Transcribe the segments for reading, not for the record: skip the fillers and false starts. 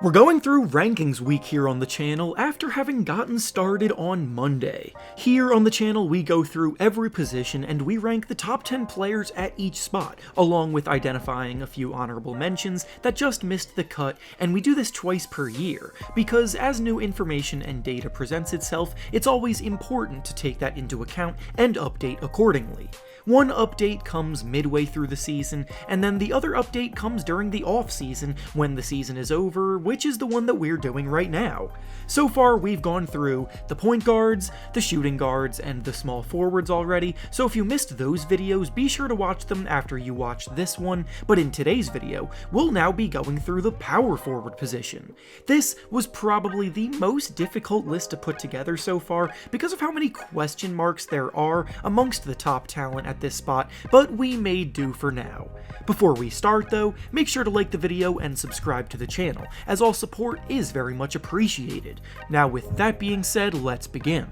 We're going through rankings week here on the channel after having gotten started on Monday. Here on the channel we go through every position and we rank the top 10 players at each spot, along with identifying a few honorable mentions that just missed the cut, and we do this twice per year, because as new information and data presents itself, it's always important to take that into account and update accordingly. One update comes midway through the season, and then the other update comes during the off-season when the season is over, which is the one that we're doing right now. So far, we've gone through the point guards, the shooting guards, and the small forwards already, so if you missed those videos, be sure to watch them after you watch this one, but in today's video, we'll now be going through the power forward position. This was probably the most difficult list to put together so far because of how many question marks there are amongst the top talent at this spot, but we made do for now. Before we start though, make sure to like the video and subscribe to the channel, as all support is very much appreciated. Now with that being said, let's begin.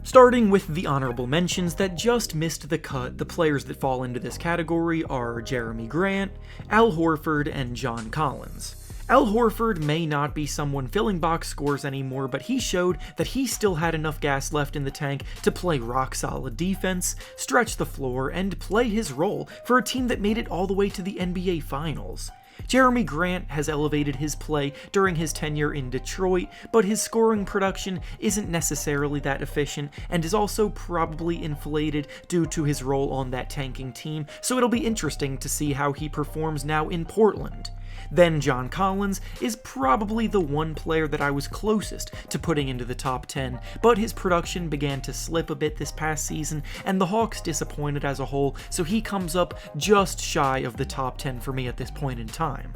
Starting with the honorable mentions that just missed the cut, the players that fall into this category are Jeremy Grant, Al Horford, and John Collins. Al Horford may not be someone filling box scores anymore, but he showed that he still had enough gas left in the tank to play rock-solid defense, stretch the floor, and play his role for a team that made it all the way to the NBA Finals. Jeremy Grant has elevated his play during his tenure in Detroit, but his scoring production isn't necessarily that efficient and is also probably inflated due to his role on that tanking team, so it'll be interesting to see how he performs now in Portland. Then John Collins is probably the one player that I was closest to putting into the top 10, but his production began to slip a bit this past season, and the Hawks disappointed as a whole, so he comes up just shy of the top 10 for me at this point in time.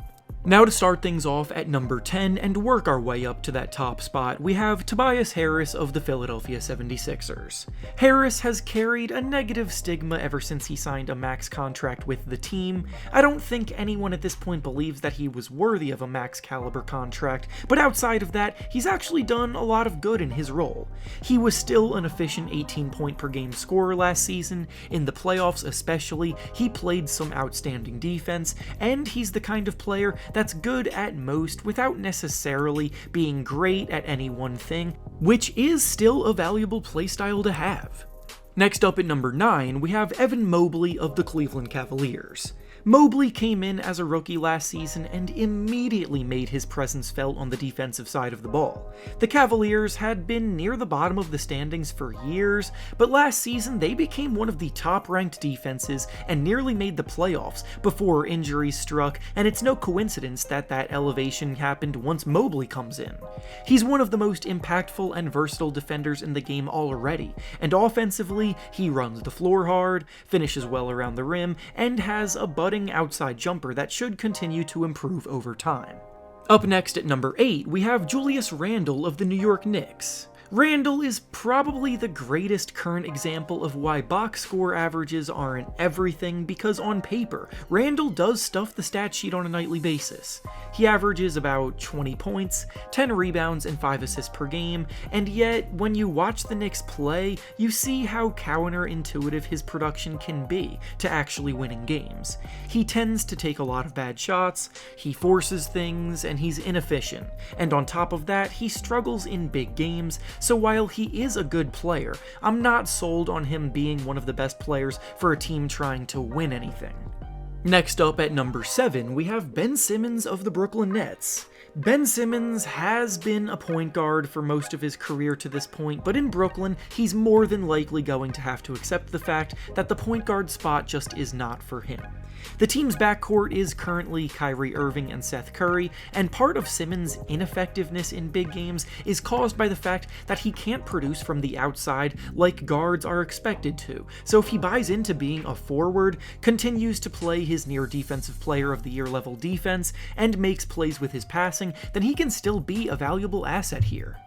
Now to start things off at number 10 and work our way up to that top spot, we have Tobias Harris of the Philadelphia 76ers. Harris has carried a negative stigma ever since he signed a max contract with the team. I don't think anyone at this point believes that he was worthy of a max caliber contract, but outside of that, he's actually done a lot of good in his role. He was still an efficient 18-point per game scorer last season. In the playoffs especially, he played some outstanding defense, and he's the kind of player that's good at most without necessarily being great at any one thing, which is still a valuable playstyle to have. Next up at number 9, we have Evan Mobley of the Cleveland Cavaliers. Mobley came in as a rookie last season and immediately made his presence felt on the defensive side of the ball. The Cavaliers had been near the bottom of the standings for years, but last season they became one of the top-ranked defenses and nearly made the playoffs before injuries struck, and it's no coincidence that that elevation happened once Mobley comes in. He's one of the most impactful and versatile defenders in the game already, and offensively, he runs the floor hard, finishes well around the rim, and has a budding outside jumper that should continue to improve over time. Up next at number 8, we have Julius Randle of the New York Knicks. Randle is probably the greatest current example of why box score averages aren't everything, because on paper, Randle does stuff the stat sheet on a nightly basis. He averages about 20 points, 10 rebounds, and 5 assists per game, and yet, when you watch the Knicks play, you see how counterintuitive his production can be to actually winning games. He tends to take a lot of bad shots, he forces things, and he's inefficient, and on top of that, he struggles in big games. So while he is a good player, I'm not sold on him being one of the best players for a team trying to win anything. Next up at number 7, we have Ben Simmons of the Brooklyn Nets. Ben Simmons has been a point guard for most of his career to this point, but in Brooklyn, he's more than likely going to have to accept the fact that the point guard spot just is not for him. The team's backcourt is currently Kyrie Irving and Seth Curry, and part of Simmons' ineffectiveness in big games is caused by the fact that he can't produce from the outside like guards are expected to, so if he buys into being a forward, continues to play his near defensive player of the year level defense, and makes plays with his passing, then he can still be a valuable asset here.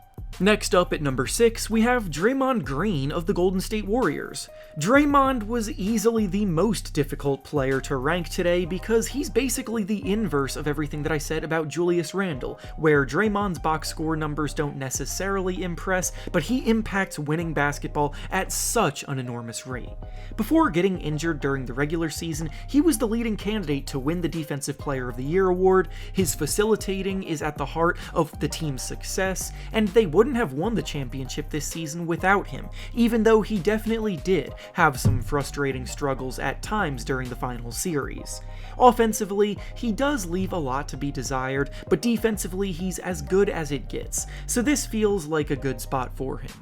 Next up at number 6, we have Draymond Green of the Golden State Warriors. Draymond was easily the most difficult player to rank today because he's basically the inverse of everything that I said about Julius Randle, where Draymond's box score numbers don't necessarily impress, but he impacts winning basketball at such an enormous rate. Before getting injured during the regular season, he was the leading candidate to win the Defensive Player of the Year award. His facilitating is at the heart of the team's success, and they wouldn't have won the championship this season without him, even though he definitely did have some frustrating struggles at times during the final series. Offensively, he does leave a lot to be desired, but defensively he's as good as it gets, so this feels like a good spot for him.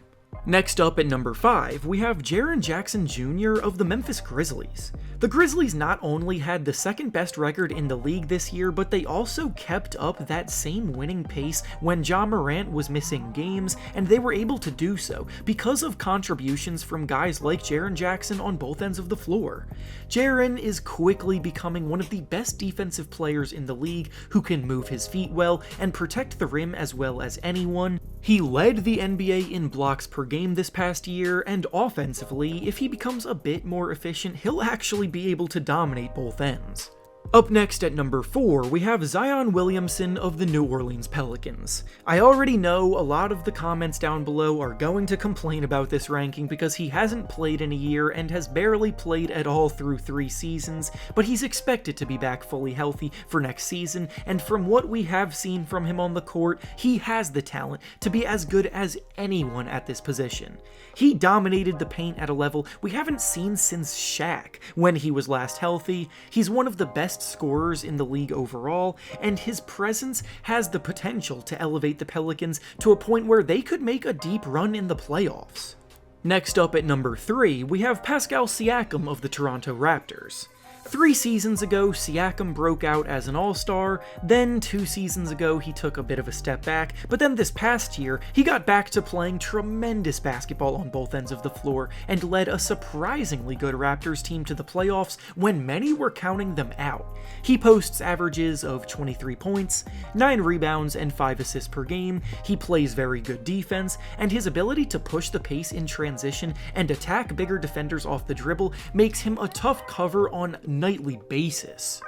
Next up at number 5, we have Jaren Jackson Jr. of the Memphis Grizzlies. The Grizzlies not only had the second best record in the league this year, but they also kept up that same winning pace when Ja Morant was missing games, and they were able to do so because of contributions from guys like Jaren Jackson on both ends of the floor. Jaren is quickly becoming one of the best defensive players in the league who can move his feet well and protect the rim as well as anyone. He led the NBA in blocks per game this past year, and offensively, if he becomes a bit more efficient, he'll actually be able to dominate both ends. Up next at number 4, we have Zion Williamson of the New Orleans Pelicans. I already know a lot of the comments down below are going to complain about this ranking because he hasn't played in a year and has barely played at all through 3 seasons, but he's expected to be back fully healthy for next season, and from what we have seen from him on the court, he has the talent to be as good as anyone at this position. He dominated the paint at a level we haven't seen since Shaq when he was last healthy. He's one of the best scorers in the league overall, and his presence has the potential to elevate the Pelicans to a point where they could make a deep run in the playoffs. Next up at number 3, we have Pascal Siakam of the Toronto Raptors. 3 seasons ago, Siakam broke out as an all-star, then 2 seasons ago he took a bit of a step back, but then this past year, he got back to playing tremendous basketball on both ends of the floor and led a surprisingly good Raptors team to the playoffs when many were counting them out. He posts averages of 23 points, 9 rebounds, and 5 assists per game, he plays very good defense, and his ability to push the pace in transition and attack bigger defenders off the dribble makes him a tough cover on nightly basis.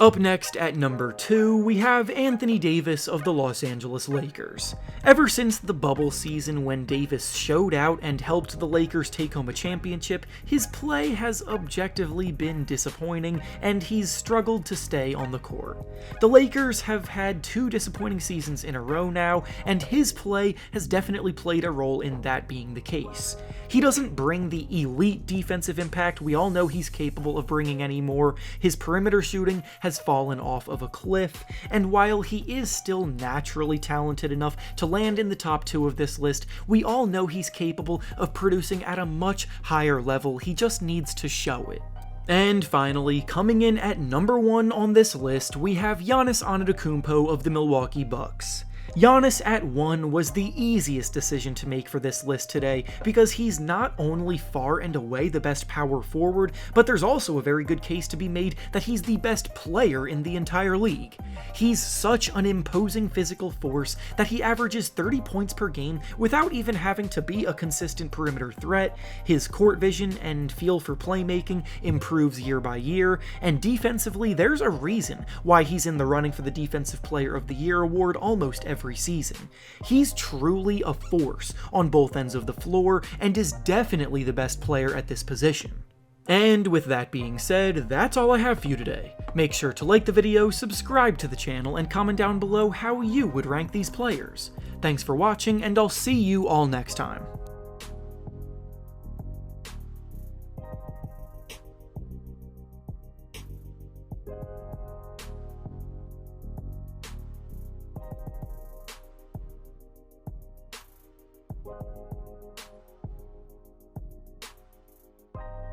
Up next at number 2, we have Anthony Davis of the Los Angeles Lakers. Ever since the bubble season when Davis showed out and helped the Lakers take home a championship, his play has objectively been disappointing, and he's struggled to stay on the court. The Lakers have had 2 disappointing seasons in a row now, and his play has definitely played a role in that being the case. He doesn't bring the elite defensive impact we all know he's capable of bringing anymore. His perimeter shooting has fallen off of a cliff, and while he is still naturally talented enough to land in the top 2 of this list, we all know he's capable of producing at a much higher level. He just needs to show it. And finally, coming in at number 1 on this list, we have Giannis Antetokounmpo of the Milwaukee Bucks. Giannis at 1 was the easiest decision to make for this list today because he's not only far and away the best power forward, but there's also a very good case to be made that he's the best player in the entire league. He's such an imposing physical force that he averages 30 points per game without even having to be a consistent perimeter threat. His court vision and feel for playmaking improves year by year, and defensively there's a reason why he's in the running for the Defensive Player of the Year award almost every season. He's truly a force on both ends of the floor and is definitely the best player at this position. And with that being said, that's all I have for you today. Make sure to like the video, subscribe to the channel, and comment down below how you would rank these players. Thanks for watching, and I'll see you all next time.